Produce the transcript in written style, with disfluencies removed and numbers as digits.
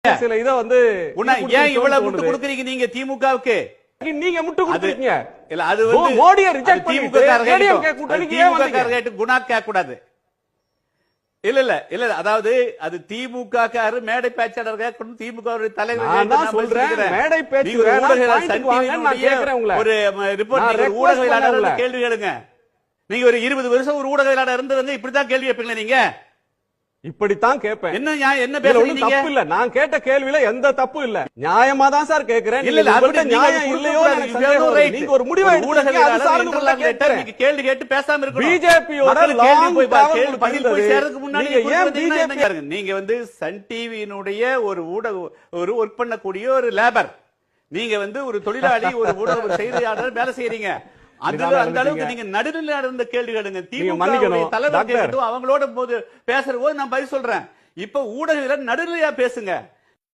சில இத வந்து ஏன் இவ்வளவு முட்டு கொடுக்குறீங்க நீங்க திமுகவுக்கு? நீங்க முட்டு கொடுக்குறீங்க. இல்ல அது வந்து மோடியை ரிஜெக்ட் திமுக காரங்க குணா கேட்க கூடாது. இல்ல இல்ல இல்ல அதாவது அது திமுக காரு மேடை பேச்சாளர் கேட்கணும். திமுக தலைவர் சொல்றேன் மேடை பேச்சு ஒரு ரிப்போர்ட் ஊடகவியலாளர் கேள்வி கேளுங்க. நீங்க ஒரு 20 வருஷம் ஒரு ஊடகவியலாளர் இருந்தவங்க இப்படித்தான் கேள்வி கேட்பீங்களா? நீங்க இப்படித்தான் கேட்பேன். என்ன பேசுறீங்க? தப்பு இல்ல, நான் கேட்ட கேள்வியில எந்த தப்பு இல்ல, நியாயமா தான் சார் கேக்குறேன். இல்ல நியாயம் இல்லையோ நீங்க ஒரு முடிவை நீங்க கேள்வி கேட்டு பேசாம இருக்கணும். பிஜேபியோட பதில் போய் சேர்றதுக்கு முன்னாடி நீங்க வந்து சன் டிவியினுடைய ஒரு ஊடக ஒரு ஒர்க் பண்ணக்கூடிய ஒரு லேபர், நீங்க வந்து ஒரு தொழிலாளி, ஒரு ஊடக செய்தியாளர் வேலை செய்யறீங்க. அந்த அளவுக்கு நீங்க நடுநிலை நடந்த கேள்வி கேளுங்க. திமுக தலைவர் அவங்களோட போது பேசுற போது நான் பதில் சொல்றேன். இப்ப ஊடகங்கள் நடுநிலையா பேசுங்க.